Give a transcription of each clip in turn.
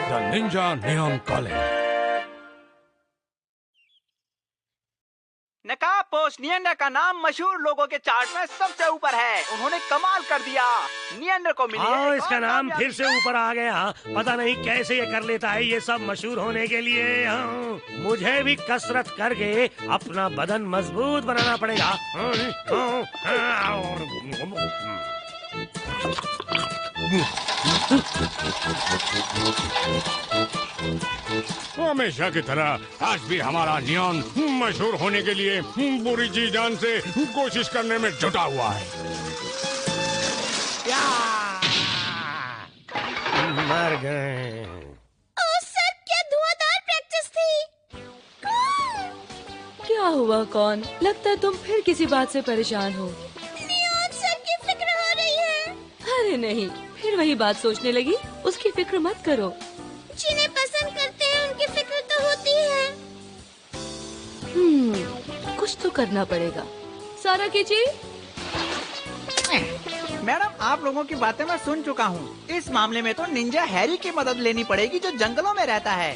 The ninja neon calling. नकापोस नियंडर का नाम मशहूर लोगों के चार्ट में सबसे ऊपर है। उन्होंने कमाल कर दिया। नियंडर को मिली है इसका नाम फिर से ऊपर आ गया। पता नहीं कैसे ये कर लेता है ये सब मशहूर होने के लिए। मुझे भी कसरत करके अपना बदन मजबूत बनाना पड़ेगा। हमेशा की तरह आज भी हमारा नियॉन मशहूर होने के लिए पूरी जी जान से कोशिश करने में जुटा हुआ है। मर गए। सर, क्या धुआंधार प्रैक्टिस थी। क्या हुआ कौन? लगता है तुम फिर किसी बात से परेशान हो। नियॉन सर की फिक्र हो रही है। अरे नहीं, फिर वही बात सोचने लगी। उसकी फिक्र मत करो। जिन्हें पसंद करते हैं उनकी फिक्र तो होती है। कुछ तो करना पड़ेगा। सारा कीची। मैडम, आप लोगों की बातें मैं सुन चुका हूँ। इस मामले में तो निंजा हैरी की मदद लेनी पड़ेगी जो जंगलों में रहता है।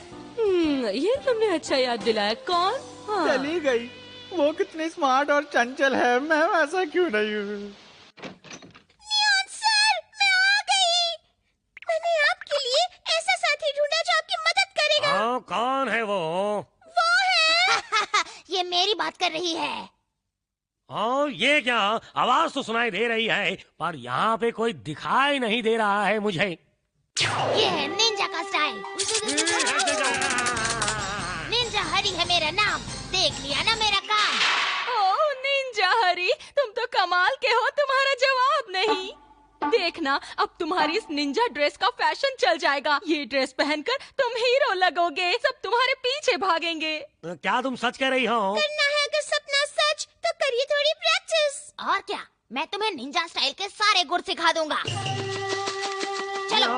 ये तुमने अच्छा याद दिलाया। कौन? चली गई। वो कितनी स्मार्ट और चंचल है। मैं ऐसा क्यों नहीं हूँ? कौन है वो? है ये मेरी बात कर रही है। ये क्या? आवाज तो सुनाई दे रही है पर यहाँ पे कोई दिखाई नहीं दे रहा है मुझे। ये है निंजा का स्टाइल। निंजा हरी है मेरा नाम। देख लिया ना मेरा काम। ओह निंजा हरी, तुम तो कमाल के हो। तुम्हारा जवाब नहीं। देखना, अब तुम्हारी इस निंजा ड्रेस का फैशन चल जाएगा। ये ड्रेस पहनकर तुम हीरो लगोगे। सब तुम्हारे पीछे भागेंगे। क्या तुम सच कह रही हो? करना है अगर सपना सच तो करिए थोड़ी प्रैक्टिस। और क्या, मैं तुम्हें निंजा स्टाइल के सारे गुर सिखा दूंगा। चलो।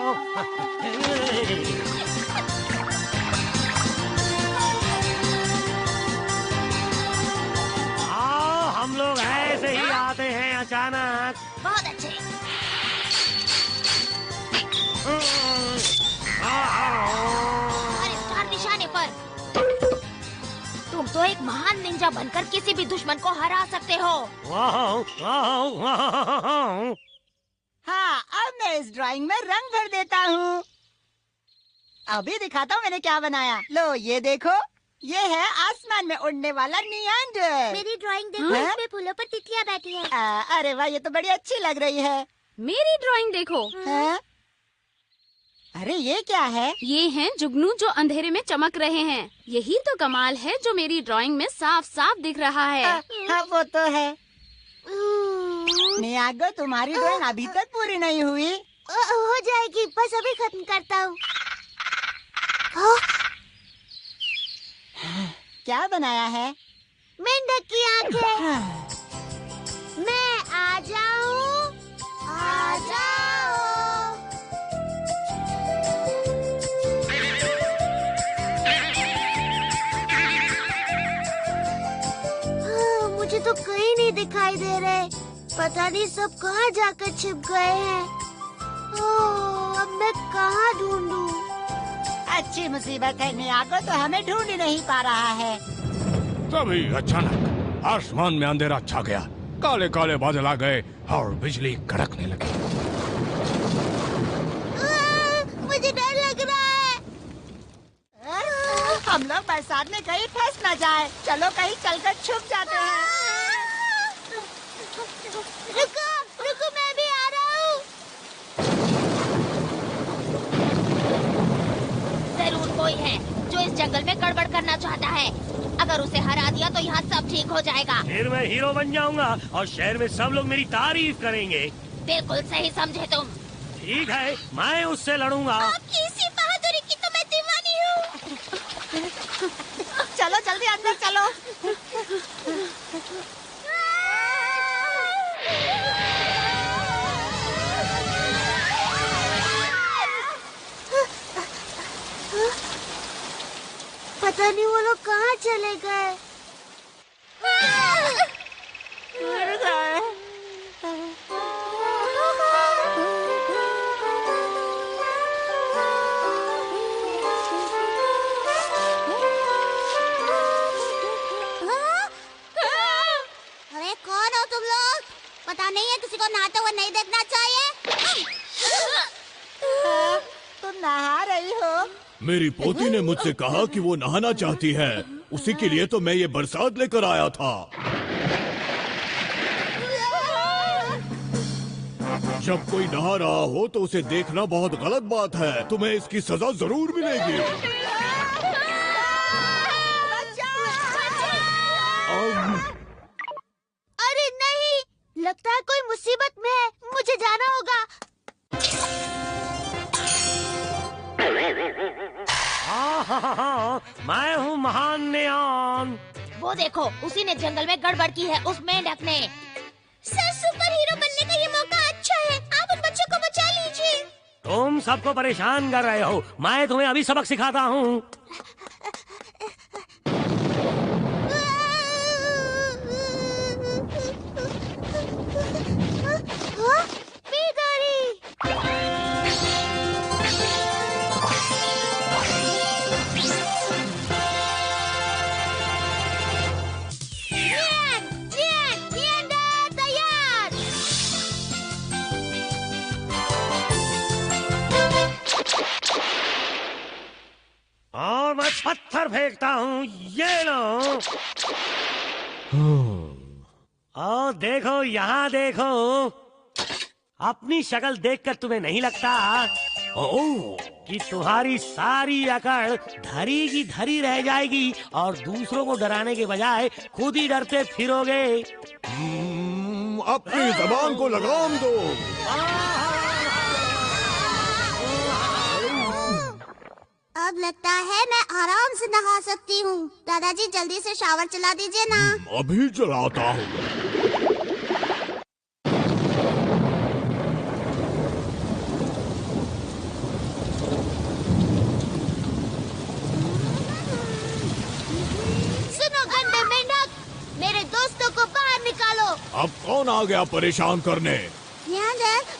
हम लोग ऐसे ही आते हैं अचानक। बहुत अच्छे। हमारे स्टार निशाने पर। तुम तो एक महान निंजा बनकर किसी भी दुश्मन को हरा सकते हो। हाँ, अब मैं इस ड्राइंग में रंग भर देता हूँ। अभी दिखाता हूँ मैंने क्या बनाया। लो ये देखो, ये है आसमान में उड़ने वाला नियंडर। मेरी ड्राइंग देखो, इसमें फूलों पर तितलियां बैठी हैं। अरे वाह, ये तो बड़ी अच्छी लग रही है। मेरी ड्राइंग देखो। है? अरे ये क्या है? ये हैं जुगनू जो अंधेरे में चमक रहे हैं। यही तो कमाल है जो मेरी ड्राइंग में साफ साफ दिख रहा है। हाँ वो तो है। नियागो, तुम्हारी ड्राइंग अभी तक पूरी नहीं हुई। हो जाएगी, बस अभी खत्म करता हूँ। क्या बनाया है? मेंढक की आंखें। मैं आ जाऊँ, आ जाओ। मुझे तो कहीं नहीं दिखाई दे रहे। पता नहीं सब कहाँ जाकर छिप गए हैं। अब मैं कहाँ ढूंढूं? अच्छी मुसीबत है नियागो, तो हमें ढूंढ ही नहीं पा रहा है। तभी अचानक आसमान में अंधेरा छा गया। काले काले बादल आ गए और बिजली कड़कने लगी। मुझे डर लग रहा है। हम लोग बरसात में कहीं फंस न जाए। चलो कहीं चलकर छुप जाते हैं। रुको, रुको, मैं भी आ रहा हूँ। जरूर कोई है जो इस जंगल में गड़बड़ करना चाहता है। अगर उसे हरा दिया तो यहाँ सब ठीक हो जाएगा। फिर मैं हीरो बन जाऊंगा और शहर में सब लोग मेरी तारीफ करेंगे। बिल्कुल सही समझे तुम। ठीक है, मैं उससे लड़ूंगा। आपकी इसी बहादुरी की तो मैं दीवानी हूँ। चलो जल्दी अंदर चलो। पता नहीं वो लोग कहाँ चले गए। मेरी पोती ने मुझसे कहा कि वो नहाना चाहती है, उसी के लिए तो मैं ये बरसात लेकर आया था। जब कोई नहा रहा हो तो उसे देखना बहुत गलत बात है। तुम्हें इसकी सजा जरूर मिलेगी। अरे नहीं, लगता है कोई मुसीबत में है, मुझे जाना होगा। मैं हूँ महान नियॉन। वो देखो, उसी ने जंगल में गड़बड़ की है, उस मेंढक ने। सर, सुपर हीरो बनने का ये मौका अच्छा है, आप उन बच्चों को बचा लीजिए। तुम सबको परेशान कर रहे हो, मैं तुम्हें अभी सबक सिखाता हूँ। और मैं पत्थर फेंकता हूँ, ये लो। और देखो, यहाँ देखो। अपनी शक्ल देखकर तुम्हें नहीं लगता कि तुम्हारी सारी अकड़ धरी की धरी रह जाएगी और दूसरों को डराने के बजाय खुद ही डरते फिरोगे। अपनी जबान को लगाम दो। अब लगता है मैं आराम से नहा सकती हूँ। दादाजी जल्दी से शावर चला दीजिए ना। अभी चलाता हूँ। सुनो गंदे मेंढक, मेरे दोस्तों को बाहर निकालो। अब कौन आ गया परेशान करने?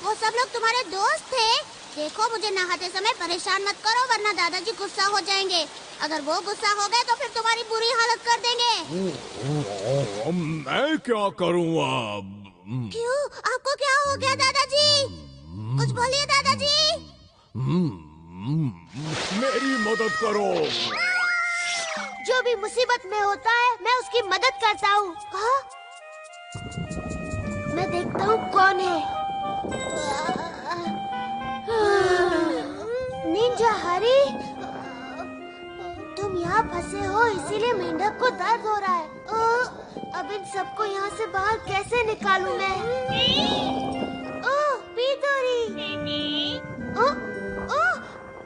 वो सब लोग तुम्हारे दोस्त थे। देखो, मुझे नहाते समय परेशान मत करो, वरना दादाजी गुस्सा हो जाएंगे। अगर वो गुस्सा हो गए तो फिर तुम्हारी बुरी हालत कर देंगे। मैं क्या करूँ अब? क्यों? आपको क्या हो गया दादाजी? कुछ बोलिए दादाजी। मेरी मदद करो। जो भी मुसीबत में होता है, मैं उसकी मदद करता हूँ। मैं देखता हूँ कौन है। निंजा हरी, तुम यहाँ फंसे हो, इसीलिए मेंढक को दर्द हो रहा है। अब इन सबको यहाँ से बाहर कैसे निकालूं मैं? ओह, पीतोरी।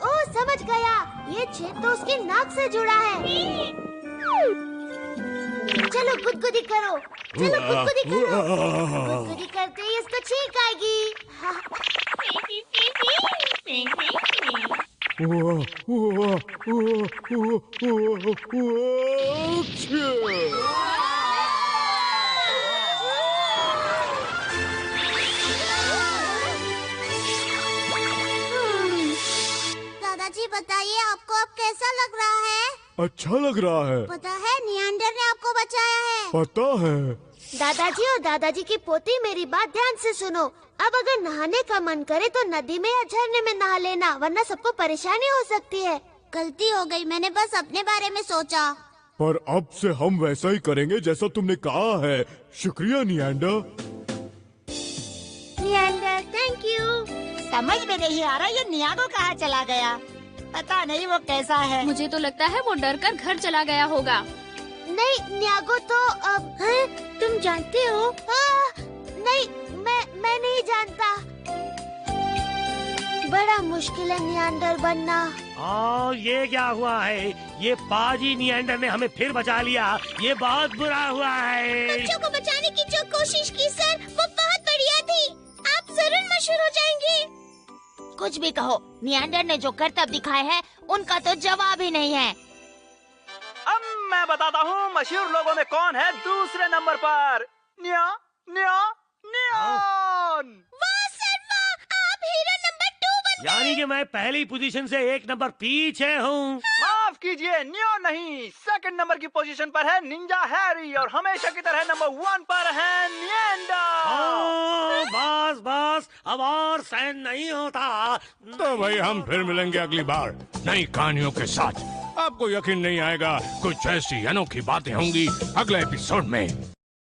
ओह, समझ गया। ये छेद तो उसकी नाक से जुड़ा है। चलो गुदगुदी करो, चलो गुदगुदी करो। गुदगुदी करते ही इसको छींक आएगी। दादाजी बताइए, आपको अब कैसा लग रहा है? अच्छा लग रहा है। पता है, नियांडर ने आपको बचाया है। पता है। दादाजी और दादाजी की पोती, मेरी बात ध्यान से सुनो। अब अगर नहाने का मन करे तो नदी में या झरने में नहा लेना, वरना सबको परेशानी हो सकती है। गलती हो गई, मैंने बस अपने बारे में सोचा। पर अब से हम वैसा ही करेंगे जैसा तुमने कहा है। शुक्रिया नियांडर। नियांडर, थैंक यू। समझ में नहीं आ रहा ये नियागो कहाँ चला गया। पता नहीं वो कैसा है। मुझे तो लगता है वो डर कर घर चला गया होगा। नहीं, नियागो तो अब तुम जानते हो? नहीं, मैं नहीं जानता। बड़ा मुश्किल है नियांडर बनना। और ये क्या हुआ है? ये पाजी नियांडर ने हमें फिर बचा लिया। ये बहुत बुरा हुआ है। बच्चों को बचाने की जो कोशिश की सर, वो बहुत बढ़िया थी। आप जरूर मशहूर हो जाएंगे। कुछ भी कहो, नियांडर ने जो करतब दिखाए हैं, उनका तो जवाब ही नहीं है। अब मैं बताता हूँ मशहूर लोगों में कौन है दूसरे नंबर पर। निया, निया, नियॉन। वाह सर वाह, आप हीरो नंबर 2 बन गए। यानी कि मैं पहली पोजीशन से एक नंबर पीछे हूँ। माफ कीजिए, नियॉन नहीं, सेकंड नंबर की पोजीशन पर है निंजा हैरी और हमेशा की तरह नंबर 1 पर है नियांडर। बस बस, बॉस, अब और सहन नहीं होता। तो भाई हम फिर मिलेंगे अगली बार नई कहानियों के साथ। आपको यकीन नहीं आएगा, कुछ ऐसी अनोखी बातें होंगी अगले एपिसोड में।